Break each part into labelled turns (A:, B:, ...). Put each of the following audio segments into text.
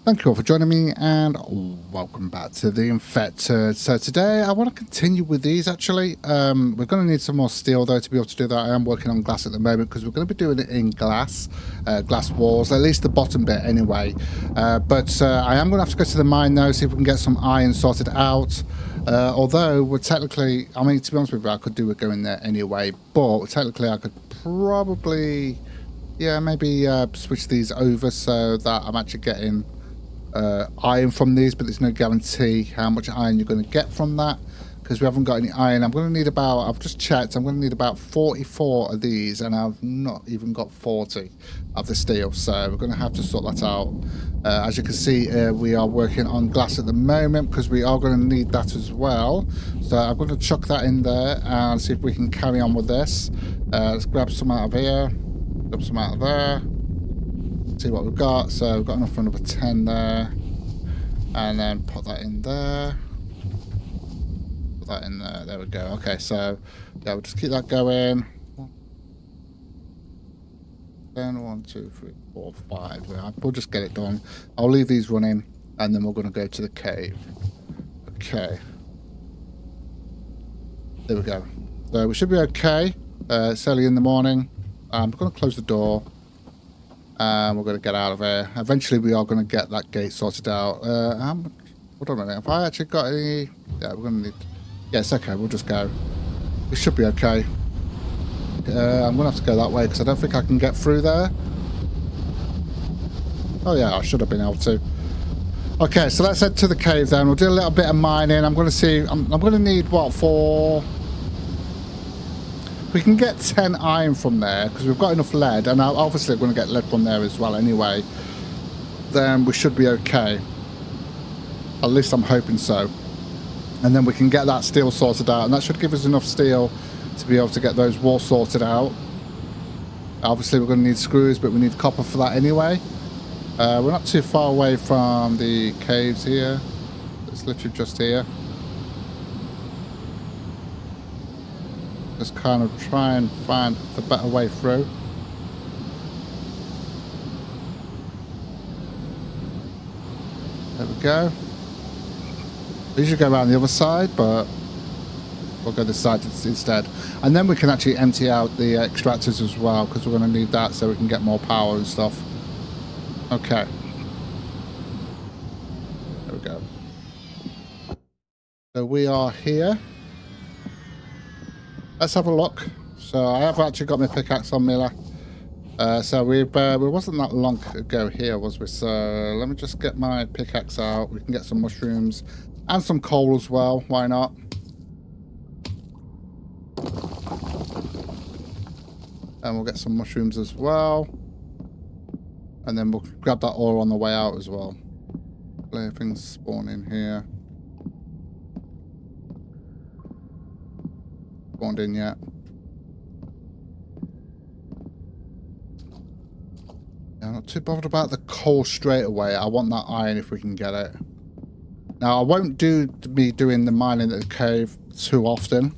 A: Thank you all for joining me and welcome back to the Infected. So today I want to continue with these actually. We're going to need some more steel though to be able to do that. I am working on glass at the moment because we're going to be doing it in glass walls, at least the bottom bit anyway. But I am going to have to go to the mine though, see if we can get some iron sorted out. Although we're technically, I mean, to be honest with you, I could do it going there anyway, but technically I could probably, yeah, maybe switch these over so that I'm actually getting iron from these, but there's no guarantee how much iron you're going to get from that because we haven't got any iron. I'm going to need about, I've just checked, I'm going to need about 44 of these and I've not even got 40 of the steel, so we're going to have to sort that out. As you can see, we are working on glass at the moment because we are going to need that as well, so I'm going to chuck that in there and see if we can carry on with this. Let's grab some out of here, grab some out of there, see what we've got. So we've got enough for another 10 there, and then put that in there, put that in there. There we go. Okay, so yeah, we'll just keep that going. 10, 1, 2, 3, 4, 5. We'll just get it done. I'll leave these running and then we're going to go to the cave. Okay, there we go. So we should be okay. It's early in the morning. I'm going to close the door. We're going to get out of here. Eventually, we are going to get that gate sorted out. Hold on a minute. Have I actually got any? Yeah, we're going to need... Yeah, it's okay. We'll just go. We should be okay. I'm going to have to go that way because I don't think I can get through there. Oh, yeah, I should have been able to. Okay, so let's head to the cave then. We'll do a little bit of mining. I'm going to see... I'm going to need, what, 4... We can get 10 iron from there because we've got enough lead, and obviously we're going to get lead from there as well anyway. Then we should be okay. At least I'm hoping so. And then we can get that steel sorted out, and that should give us enough steel to be able to get those walls sorted out. Obviously we're going to need screws, but we need copper for that anyway. We're not too far away from the caves here. It's literally just here. Just kind of try and find the better way through. There we go. We usually go around the other side, but we'll go this side instead. And then we can actually empty out the extractors as well, because we're going to need that so we can get more power and stuff. Okay. There we go. So we are here. Let's have a look. So I have actually got my pickaxe on me. So we wasn't that long ago here, was we? So let me just get my pickaxe out. We can get some mushrooms and some coal as well. Why not? And we'll get some mushrooms as well. And then we'll grab that ore on the way out as well. Everything's spawning here. Spawned in yet. Yeah, I'm not too bothered about the coal straight away. I want that iron if we can get it. Now I won't be doing the mining at the cave too often.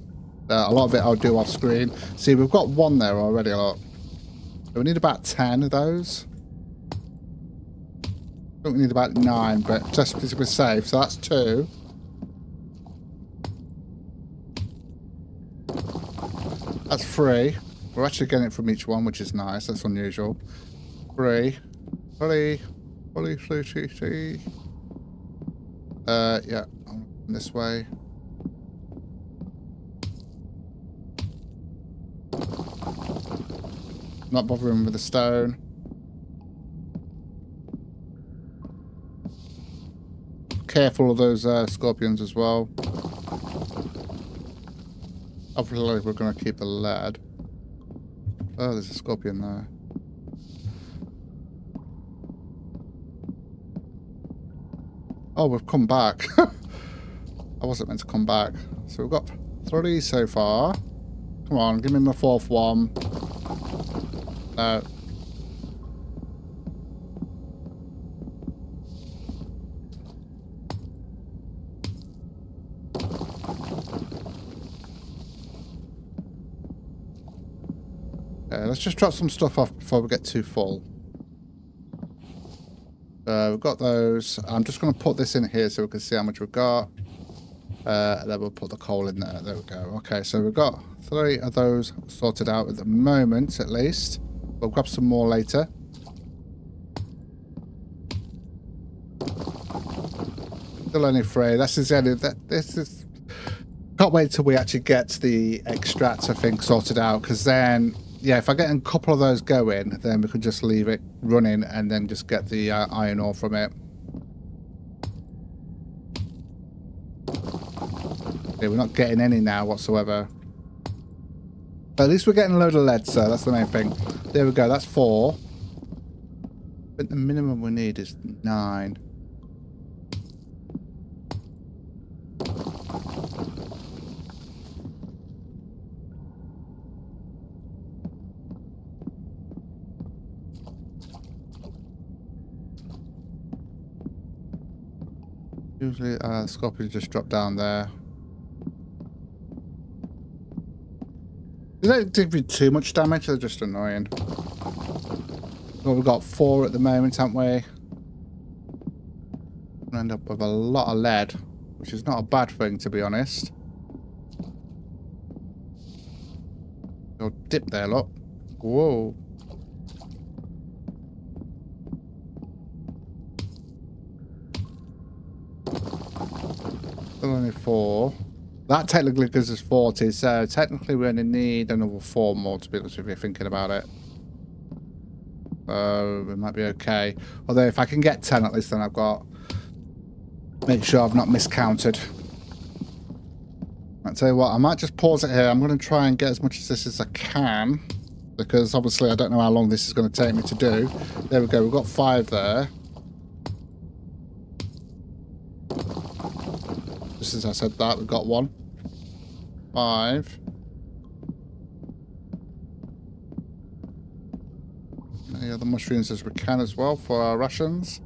A: A lot of it I'll do off screen. See, we've got one there already. Look. So we need about 10 of those. I think we need about 9, but just because we're safe. So that's 2. That's 3. We're actually getting it from each one, which is nice. That's unusual. 3. Fully, yeah, this way. Not bothering with the stone. Careful of those scorpions as well. Obviously, we're going to keep the lead. Oh, there's a scorpion there. Oh, we've come back. I wasn't meant to come back. So we've got 3 so far. Come on, give me my 4th one. No. Let's just drop some stuff off before we get too full. We've got those. I'm just going to put this in here so we can see how much we've got. And then we'll put the coal in there. There we go. Okay, so we've got 3 of those sorted out at the moment, at least. We'll grab some more later. Still only 3. This is only this is. Can't wait till we actually get the extractor thing sorted out, because then, yeah, if I get a couple of those going, then we can just leave it running and then just get the iron ore from it. Yeah, we're not getting any now whatsoever. But at least we're getting a load of lead, so that's the main thing. There we go, that's 4. But the minimum we need is 9. Usually, scorpions just drop down there. They don't give me too much damage, they're just annoying. Well, we've got 4 at the moment, haven't we? We'll end up with a lot of lead, which is not a bad thing, to be honest. Your dip there, look. Whoa. Still only 4. That technically gives us 40, so technically we only need another 4 more, to be honest with you, thinking about it. So it might be okay. Although if I can get 10 at least, then I've got... Make sure I've not miscounted. I'll tell you what, I might just pause it here. I'm going to try and get as much of this as I can, because obviously I don't know how long this is going to take me to do. There we go, we've got 5 there. Just as I said that, we've got 1. 5. Any other mushrooms as we can as well for our rations.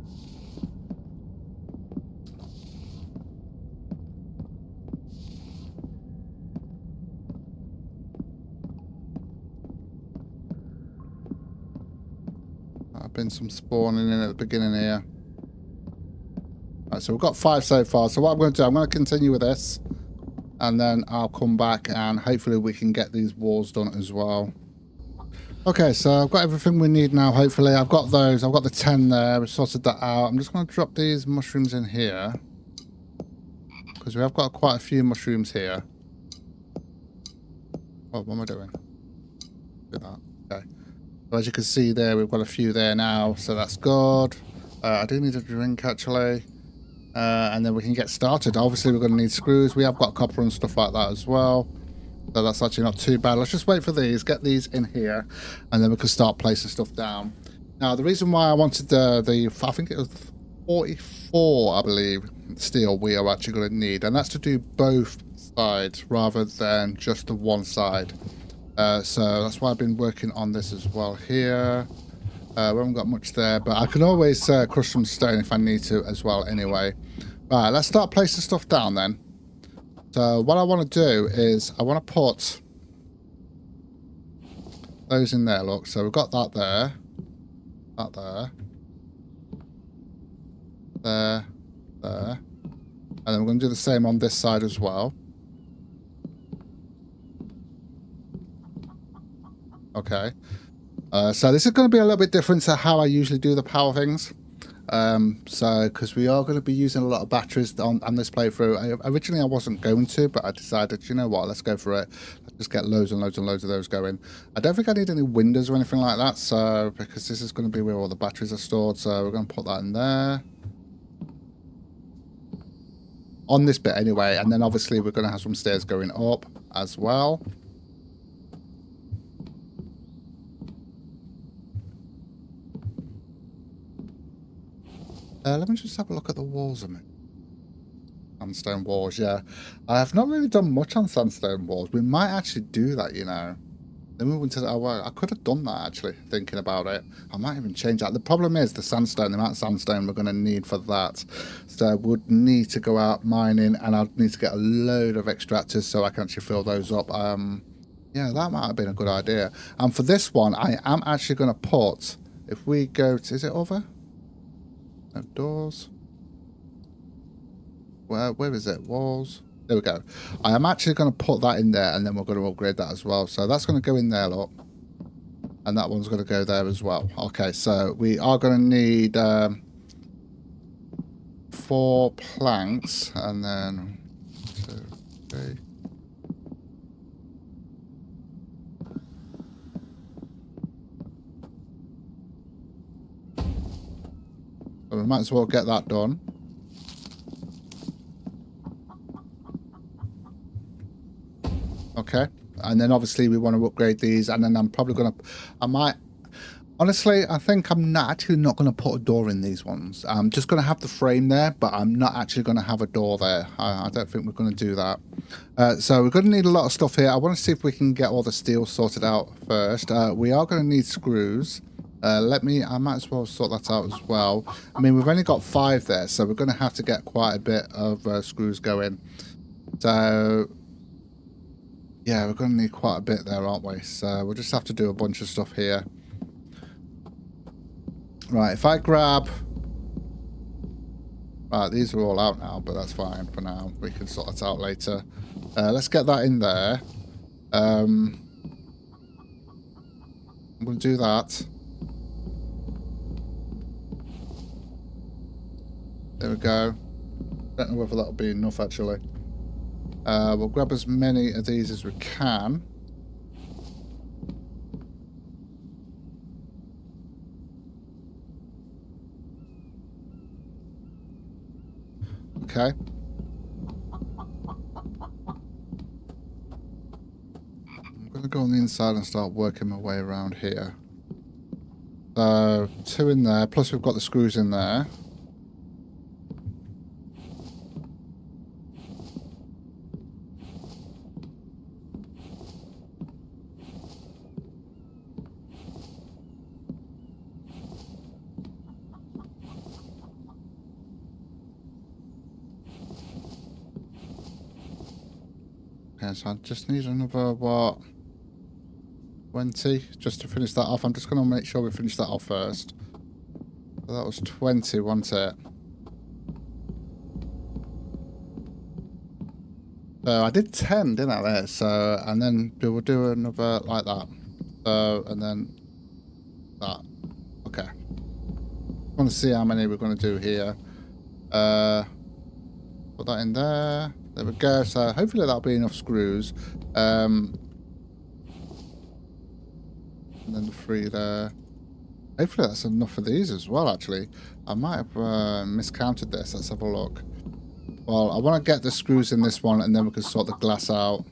A: I've been some spawning in at the beginning here. Right, so we've got 5 so far. So what I'm going to do, I'm going to continue with this. And then I'll come back and hopefully we can get these walls done as well. Okay, so I've got everything we need now, hopefully. I've got those. I've got the 10 there. We've sorted that out. I'm just going to drop these mushrooms in here. Because we have got quite a few mushrooms here. Oh, what am I doing? Do that. Okay. So as you can see there, we've got a few there now. So that's good. I do need a drink, actually. And then we can get started. Obviously, we're going to need screws. We have got copper and stuff like that as well. So that's actually not too bad. Let's just wait for these, get these in here, and then we can start placing stuff down. Now, the reason why I wanted I think it was 44, I believe, steel we are actually going to need. And that's to do both sides rather than just the one side. So that's why I've been working on this as well here. We haven't got much there, but I can always crush some stone if I need to as well anyway. Right, let's start placing stuff down then. So what I want to do is I want to put those in there, look. So we've got that there. That there. There. There. And then we're going to do the same on this side as well. Okay. So this is going to be a little bit different to how I usually do the power things. Because we are going to be using a lot of batteries on this playthrough. Originally I wasn't going to, but I decided, you know what, let's go for it. Let's just get loads and loads and loads of those going. I don't think I need any windows or anything like that, so because this is going to be where all the batteries are stored, so we're going to put that in there. On this bit anyway, and then obviously we're going to have some stairs going up as well. Let me just have a look at the walls a minute. Sandstone walls, yeah. I have not really done much on sandstone walls. We might actually do that, you know. Then we went to, I could have done that actually, thinking about it. I might even change that. The problem is the sandstone, the amount of sandstone we're going to need for that. So I would need to go out mining, and I'd need to get a load of extractors so I can actually fill those up. Yeah, that might have been a good idea. And for this one, I am actually going to put, if we go to, is it over? No doors. Where is it? Walls. There we go. I am actually going to put that in there, and then we're going to upgrade that as well. So that's going to go in there, look. And that one's going to go there as well. Okay, so we are going to need 4 planks, and then 2, 3. So we might as well get that done. Okay, and then obviously we want to upgrade these, and then I'm probably going to, honestly, I think I'm not going to put a door in these ones. I'm just going to have the frame there, but I'm not actually going to have a door there. I don't think we're going to do that. So we're going to need a lot of stuff here. I want to see if we can get all the steel sorted out first. We are going to need screws. I might as well sort that out as well. I mean, we've only got 5 there, so we're going to have to get quite a bit of screws going. So yeah, we're going to need quite a bit there, aren't we? So we'll just have to do a bunch of stuff here. Right, if I grab... Right, these are all out now, but that's fine for now. We can sort that out later. Let's get that in there. I'm going to do that. There we go. Don't know whether that'll be enough, actually. We'll grab as many of these as we can. Okay. I'm going to go on the inside and start working my way around here. So, 2 in there, plus we've got the screws in there. Okay, so I just need another, what, 20 just to finish that off. I'm just going to make sure we finish that off first. So that was 20, wasn't it? So I did 10, didn't I, there? So, and then we'll do another like that. So, and then that. Okay. I want to see how many we're going to do here. Put that in there. There we go. So hopefully that'll be enough screws. And then the 3 there. Hopefully that's enough of these as well, actually. I might have miscounted this. Let's have a look. Well, I want to get the screws in this one, and then we can sort the glass out.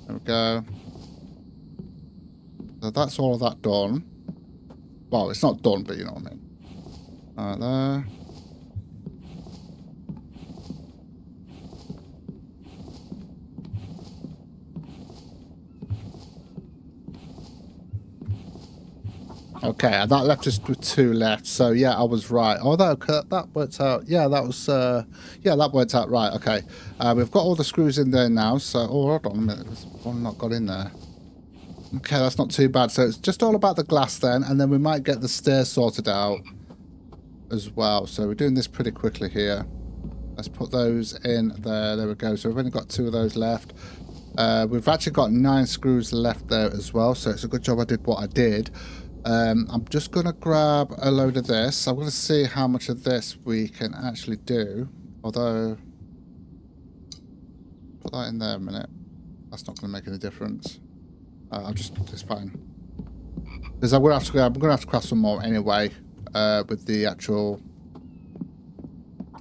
A: There we go. So that's all of that done. Well, it's not done, but you know what I mean. Right there. Okay, and that left us with 2 left. So yeah, I was right. Oh, that worked out. Yeah, that was yeah, that worked out right. Okay, we've got all the screws in there now. So oh, hold on a minute, there's one not got in there. Okay, that's not too bad. So it's just all about the glass then, and then we might get the stairs sorted out as well. So we're doing this pretty quickly here. Let's put those in there. There we go. So we've only got 2 of those left. We've actually got 9 screws left there as well. So it's a good job I did what I did. I'm just going to grab a load of this. I'm going to see how much of this we can actually do. Although, put that in there a minute. That's not going to make any difference. It's fine. Because I'm going to have to craft some more anyway. With the actual,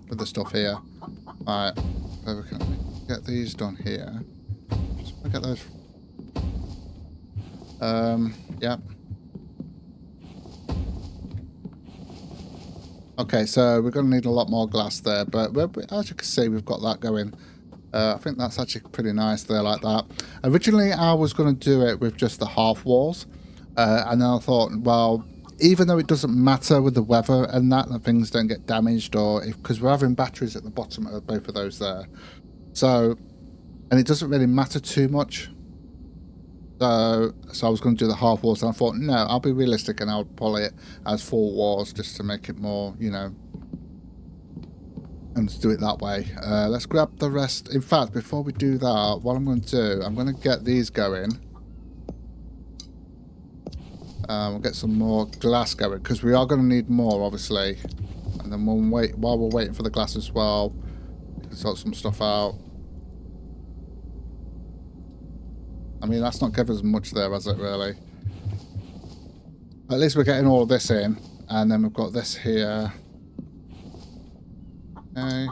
A: with the stuff here. Alright, so we can get these done here. Just want to get those. Yeah. Okay, so we're going to need a lot more glass there, but as you can see, we've got that going. I think that's actually pretty nice there like that. Originally, I was going to do it with just the half walls, and then I thought, well, even though it doesn't matter with the weather and that things don't get damaged, or because we're having batteries at the bottom of both of those there, so, and it doesn't really matter too much. So I was going to do the half walls, and I thought, no, I'll be realistic and I'll pull it as full walls just to make it more, you know, and just do it that way. Let's grab the rest. In fact, before we do that, what I'm going to do, I'm going to get these going. We'll get some more glass going because we are going to need more, obviously. And then we'll wait while we're waiting for the glass as well. We can sort some stuff out. I mean, that's not given us much there, has it, really? At least we're getting all of this in. And then we've got this here. Okay.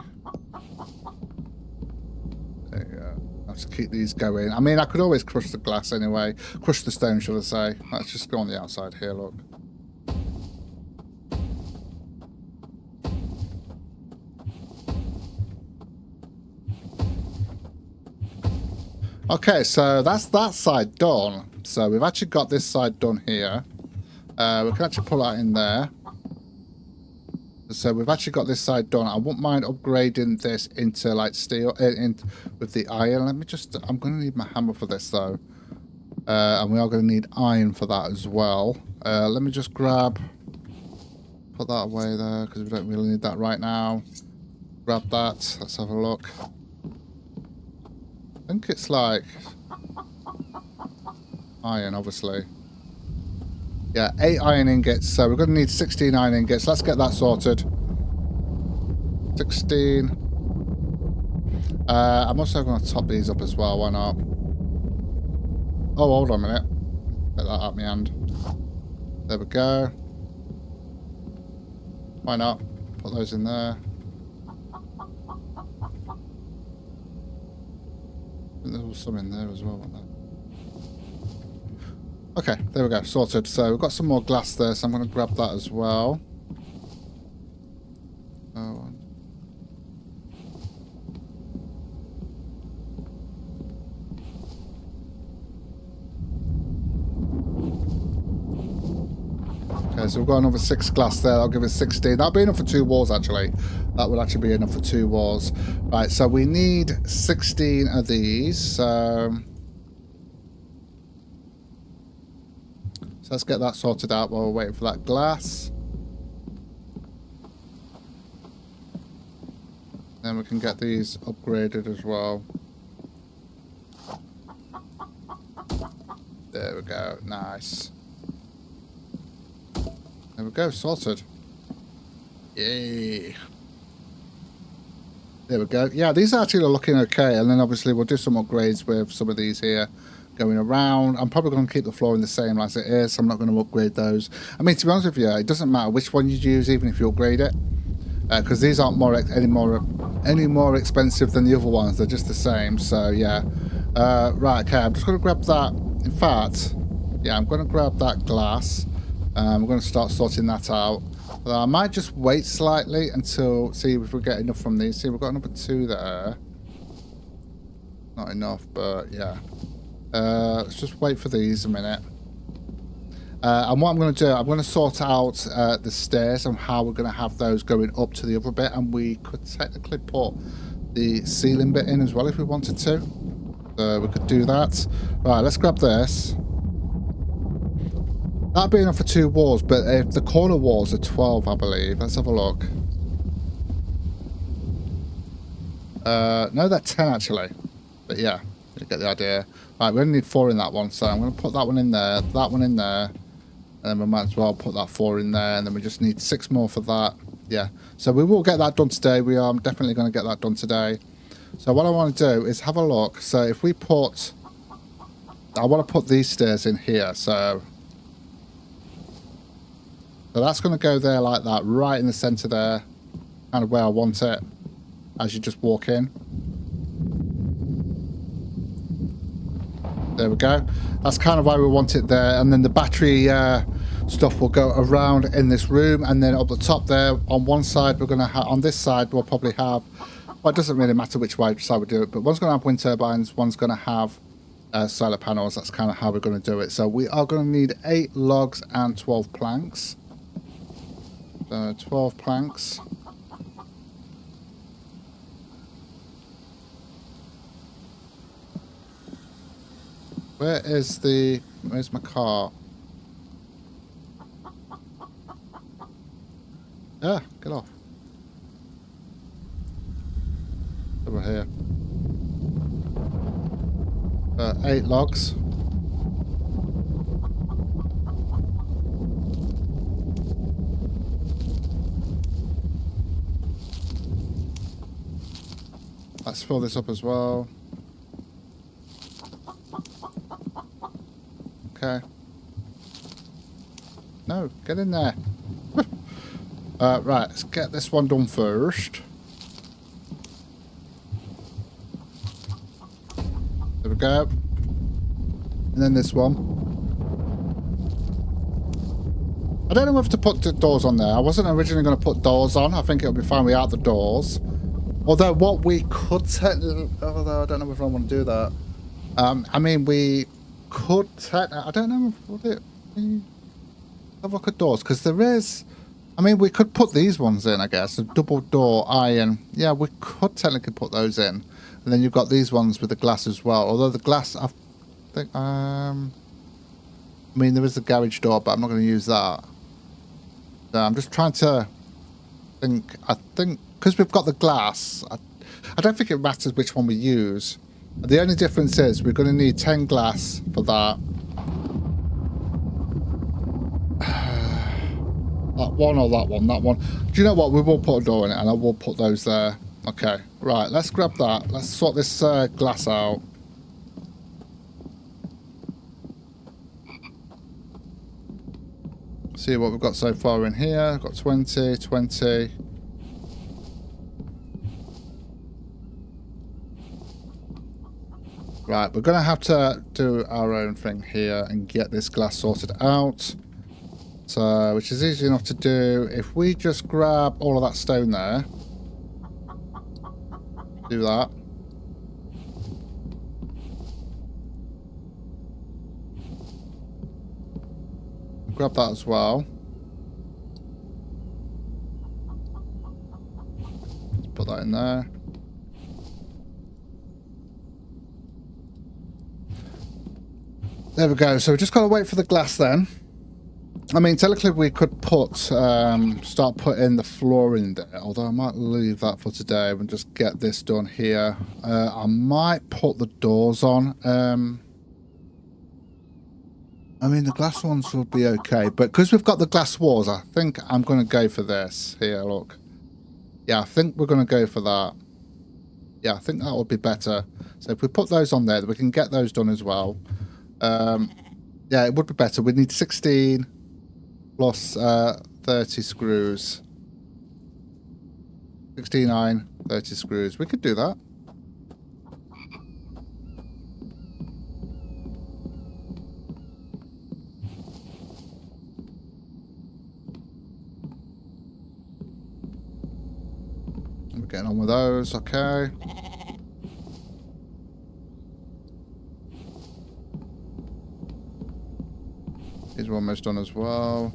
A: There you go. Let's keep these going. I mean, I could always crush the glass anyway. Crush the stone, should I say. Let's just go on the outside here, look. Okay, so that's that side done. So we've actually got this side done here. We can actually pull that in there. So we've actually got this side done. I wouldn't mind upgrading this into like steel with the iron. Let me just, I'm going to need my hammer for this though. And we are going to need iron for that as well. Let me just put that away there because we don't really need that right now. Grab that. Let's have a look. I think it's like iron, obviously. Yeah, 8 iron ingots, so we're going to need 16 iron ingots. Let's get that sorted. 16. I'm also going to top these up as well, why not? Oh, hold on a minute. Get that out of my hand. There we go. Why not? Put those in there. I think there was some in there as well, wasn't there? Okay, there we go, sorted. So we've got some more glass there, so I'm going to grab that as well. Okay, so we've got another 6 glass there. That'll give us 16. That'll be enough for 2 walls, actually. That would actually be enough for 2 walls. Right, so we need 16 of these. So let's get that sorted out while we're waiting for that glass. Then we can get these upgraded as well. There we go. Nice. There we go. Sorted. Yay. There we go. Yeah, these actually are looking okay. And then obviously we'll do some upgrades with some of these here. Going around. I'm probably going to keep the flooring the same as it is. I'm not going to upgrade those. I mean, to be honest with you, it doesn't matter which one you use, even if you upgrade it, because these aren't any more expensive than the other ones. They're just the same. So yeah. Right. Okay. I'm just going to grab that. In fact, yeah, I'm going to grab that glass. We're going to start sorting that out. I might just wait slightly until see if we get enough from these. See, we've got another 2 there. Not enough, but yeah. Let's just wait for these a minute. And what I'm going to do, I'm going to sort out the stairs and how we're going to have those going up to the other bit. And we could technically put the ceiling bit in as well if we wanted to. We could do that. Right, let's grab this. That'd be enough for 2 walls, but if the corner walls are 12, I believe. Let's have a look. No, they're 10 actually. But yeah, you get the idea. Right, we only need 4 in that one, so I'm going to put that one in there, that one in there, and then we might as well put that 4 in there, and then we just need 6 more for that. Yeah, so we will get that done today. We are definitely going to get that done today. So what I want to do is have a look. So if we put, I want to put these stairs in here, so that's going to go there like that, right in the centre there, kind of where I want it, as you just walk in. There we go. That's kind of why we want it there. And then the battery stuff will go around in this room. And then up the top there, on one side, we're going to have, on this side, we'll probably have, well, it doesn't really matter which side we do it, but one's going to have wind turbines, one's going to have solar panels. That's kind of how we're going to do it. So we are going to need 8 logs and 12 planks. So 12 planks. Where's my car? Ah, get off. Over here. 8 logs. Let's fill this up as well. Okay. No, get in there. Right, let's get this one done first. There we go. And then this one. I don't know whether to put the doors on there. I wasn't originally going to put doors on. I think it'll be fine without the doors. Although what we could technically... Although I don't know if I want to do that. I mean, we could technically... I don't know if... Would it be... Have a look at doors. Because there is... I mean, we could put these ones in, I guess. A double door iron. Yeah, we could technically put those in. And then you've got these ones with the glass as well. Although the glass... I think... I mean, there is a garage door, but I'm not going to use that. So I'm just trying to think... I think... Because we've got the glass, I don't think it matters which one we use. The only difference is we're going to need 10 glass for that. That one or that one? That one. Do you know what? We will put a door in it and I will put those there. Okay. Right, let's grab that. Let's sort this glass out. See what we've got so far in here. We've got 20, 20... Right, we're going to have to do our own thing here and get this glass sorted out. So, which is easy enough to do. If we just grab all of that stone there. Do that. Grab that as well. Let's put that in there. There we go. So we just got to wait for the glass then. I mean, technically we could put, start putting the flooring there. Although I might leave that for today and just get this done here. I might put the doors on. I mean, the glass ones will be okay. But because we've got the glass walls, I think I'm going to go for this. Here, look. Yeah, I think we're going to go for that. Yeah, I think that would be better. So if we put those on there, we can get those done as well. Yeah, it would be better. We need 16 plus 30 screws. 69, 30 screws. We could do that. We're getting on with those, okay. These are almost done as well.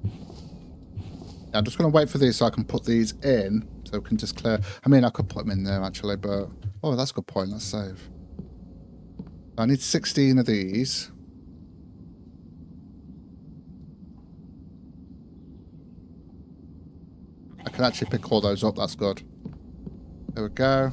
A: Yeah, I'm just going to wait for these so I can put these in. So we can just clear... I mean, I could put them in there actually, but... Oh, that's a good point. Let's save. I need 16 of these. I can actually pick all those up. That's good. There we go.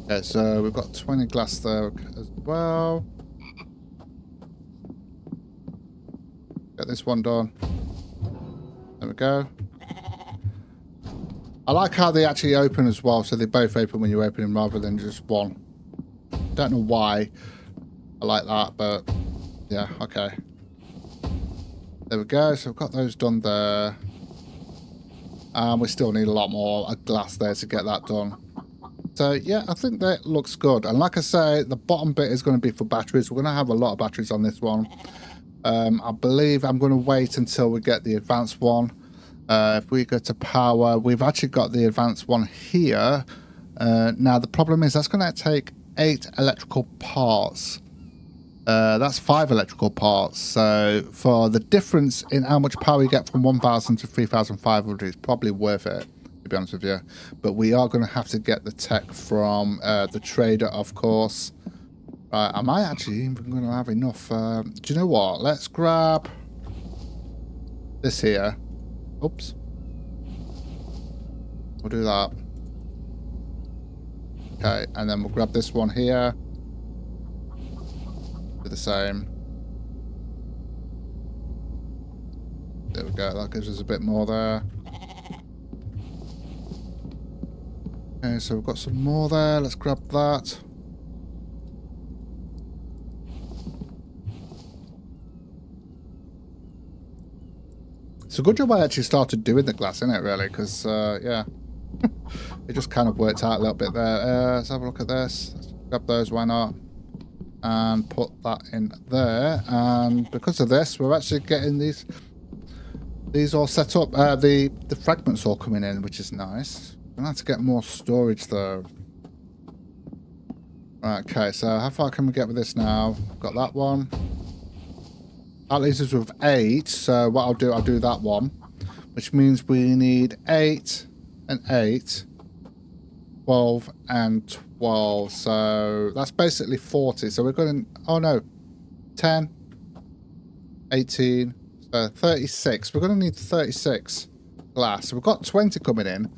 A: Okay, so we've got 20 glass there as well. Get this one done. There we go. I like how they actually open as well, so they both open when you open them rather than just one. Don't know why I like that, but yeah, okay. There we go, so we've got those done there. And we still need a lot more glass there to get that done. So yeah, I think that looks good. And like I say, the bottom bit is going to be for batteries. We're going to have a lot of batteries on this one. I believe I'm going to wait until we get the advanced one. If we go to power, we've actually got the advanced one here. Now the problem is that's going to take 8 electrical parts. That's 5 electrical parts. So for the difference in how much power you get from 1,000 to 3,500, it's probably worth it, to be honest with you. But we are going to have to get the tech from the trader, of course. Right, am I actually even going to have enough? Do you know what? Let's grab this here. Oops. We'll do that. Okay, and then we'll grab this one here. Do the same. There we go. That gives us a bit more there. Okay, so we've got some more there. Let's grab that. It's a good job I actually started doing the glass, isn't it, really? Because, yeah, it just kind of worked out a little bit there. Let's have a look at this. Let's grab those, why not? And put that in there. And because of this, we're actually getting these all set up. The fragments all coming in, which is nice. I'm going to have to get more storage, though. Right, okay, so how far can we get with this now? Got that one. That leaves us with 8, so what I'll do that one, which means we need 8 and 8, 12 and 12, so that's basically 40, so we're going to, oh no, 10, 18, so 36, we're going to need 36 glass, so we've got 20 coming in,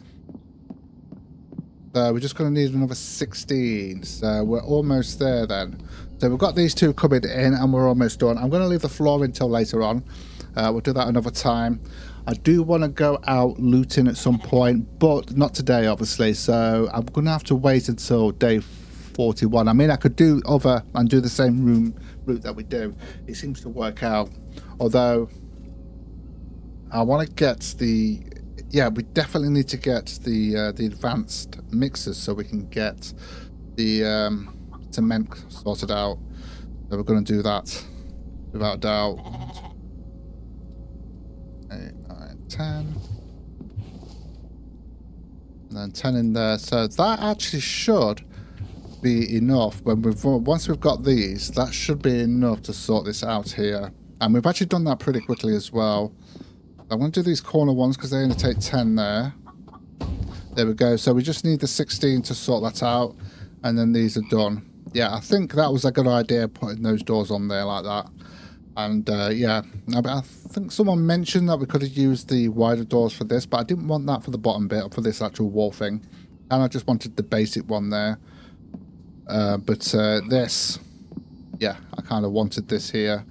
A: so we're just going to need another 16, so we're almost there then. So we've got these two coming in and we're almost done. I'm going to leave the floor until later on. We'll do that another time. I do want to go out looting at some point, but not today, obviously. So I'm going to have to wait until day 41. I mean, I could do other and do the same route that we do. It seems to work out. Although, I want to get the... Yeah, we definitely need to get the advanced mixers so we can get the... cement sorted out, so we're going to do that without a doubt. 8, 9, 10, and then 10 in there. So that actually should be enough. Once we've got these, that should be enough to sort this out here. And we've actually done that pretty quickly as well. I'm going to do these corner ones because they only take 10 there. There we go. So we just need the 16 to sort that out, and then these are done. Yeah, I think that was a good idea, putting those doors on there like that. And yeah, I think someone mentioned that we could have used the wider doors for this, but I didn't want that for the bottom bit, or for this actual wall thing. And I just wanted the basic one there. But this, yeah, I kind of wanted this here.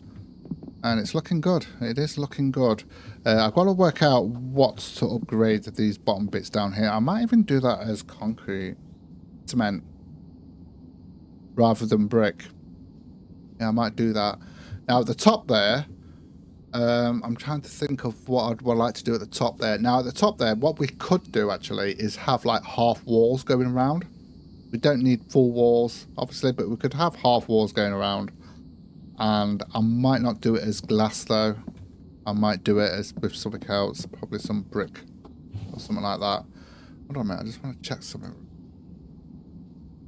A: And it's looking good. It is looking good. I've got to work out what to upgrade these bottom bits down here. I might even do that as concrete cement rather than brick. Yeah, I might do that. Now at the top there, I'm trying to think of what I'd like to do at the top there. Now at the top there, what we could do actually is have like half walls going around. We don't need full walls, obviously, but we could have half walls going around. And I might not do it as glass though. I might do it as with something else, probably some brick or something like that. Hold on a minute, I just want to check something.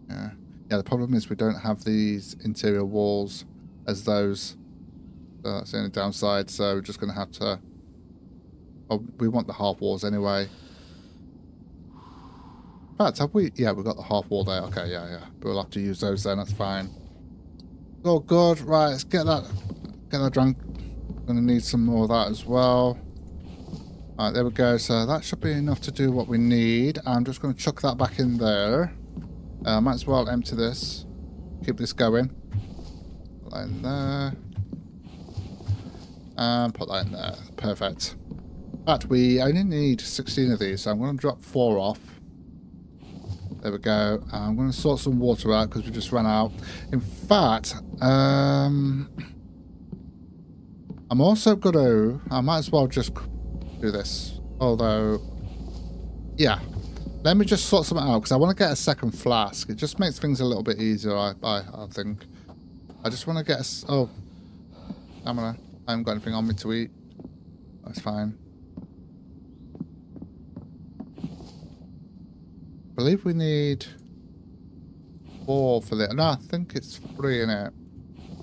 A: Yeah. Yeah, the problem is we don't have these interior walls as those. So that's the only downside, so we're just going to have to... Oh, we want the half walls anyway. In fact, have we... Yeah, we've got the half wall there. Okay, yeah. But we'll have to use those then, that's fine. Oh, good. Right, let's get that drunk. Going to need some more of that as well. Alright, there we go. So that should be enough to do what we need. I'm just going to chuck that back in there. Might as well empty this. Keep this going. Put that in there. And put that in there. Perfect. But we only need 16 of these, so I'm going to drop 4 off. There we go. I'm going to sort some water out because we just ran out. In fact, I'm also going to... I might as well just do this. Although, yeah. Let me just sort something out because I want to get a second flask. It just makes things a little bit easier, I think. I just want to get a... Oh. Stamina. I haven't got anything on me to eat. That's fine. I believe we need 4 for this. No, I think it's 3 in it.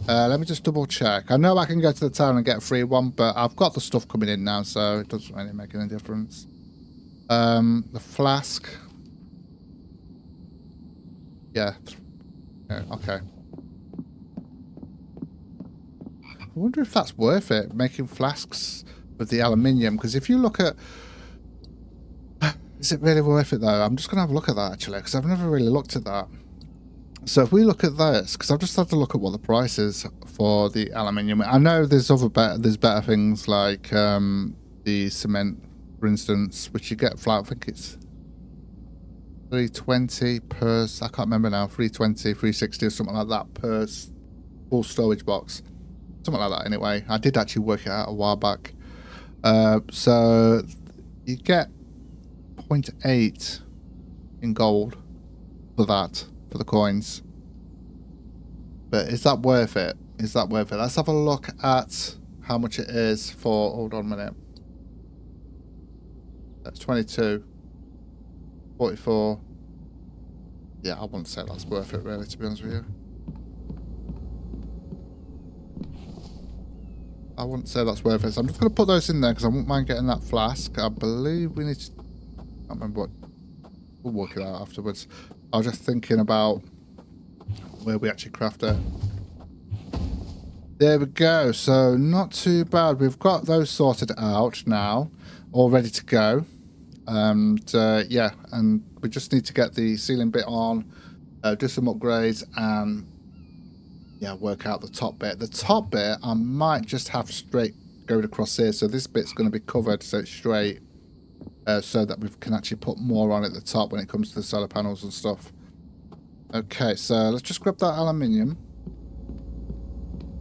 A: Let me just double check. I know I can go to the town and get a free one, but I've got the stuff coming in now, so it doesn't really make any difference. The flask. Yeah. Okay. I wonder if that's worth it, making flasks with the aluminium, because if you look at... Is it really worth it, though? I'm just going to have a look at that, actually, because I've never really looked at that. So if we look at this, because I've just had to look at what the price is for the aluminium. I know there's better things like the cement, for instance, which you get flat. I think it's 320 per. I can't remember now. 320, 360, or something like that per full storage box. Something like that. Anyway, I did actually work it out a while back. So you get 0.8 in gold for that. For the coins. But is that worth it? Is that worth it? Let's have a look at how much it is for... Hold on a minute. That's 22. 44. Yeah, I wouldn't say that's worth it, really, to be honest with you. I wouldn't say that's worth it. So I'm just going to put those in there because I wouldn't mind getting that flask. I believe we need to... I can't remember what... We'll work it out afterwards. I was just thinking about where we actually craft it. There we go. So not too bad. We've got those sorted out now, all ready to go. And yeah, and we just need to get the ceiling bit on, do some upgrades, and yeah, work out the top bit. The top bit I might just have straight going across here. So this bit's going to be covered so it's straight. So that we can actually put more on at the top when it comes to the solar panels and stuff. Okay, so let's just grab that aluminium.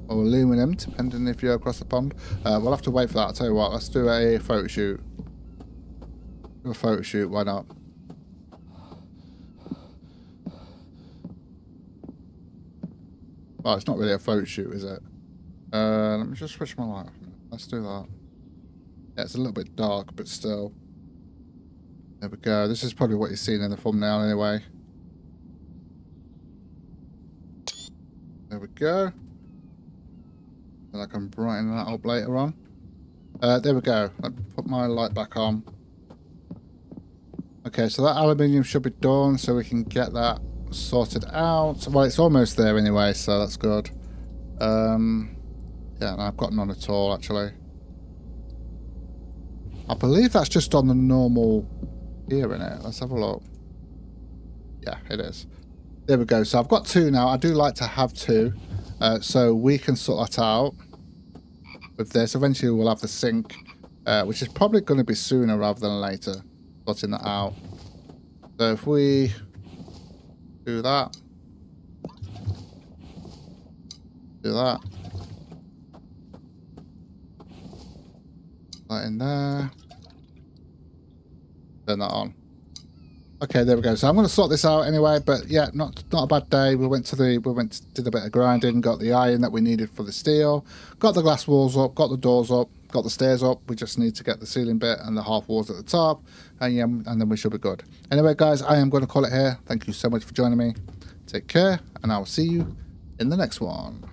A: Or aluminum, depending if you're across the pond. We'll have to wait for that. I'll tell you what, let's do a photo shoot. Do a photo shoot, why not? Well, it's not really a photo shoot, is it? Let me just switch my light off. Let's do that. Yeah, it's a little bit dark, but still. There we go. This is probably what you're seeing in the thumbnail anyway. There we go. And I can brighten that up later on. There we go. Let me put my light back on. Okay, so that aluminium should be done, so we can get that sorted out. Well, it's almost there anyway, so that's good. Yeah, and I've got none at all, actually. I believe that's just on the normal... Here in it. Let's have a look. Yeah, it is. There we go. So I've got 2 now. I do like to have 2. So we can sort that out with this. Eventually we'll have the sink, which is probably going to be sooner rather than later, sorting that out. So if we do that. Do that. That in there. Turn that on. Okay, there we go. So I'm going to sort this out anyway. But yeah, not a bad day. We did a bit of grinding, got the iron that we needed for the steel, got the glass walls up, got the doors up, got the stairs up. We just need to get the ceiling bit and the half walls at the top, and yeah, and then we should be good. Anyway, guys, I am going to call it here. Thank you so much for joining me. Take care, and I will see you in the next one.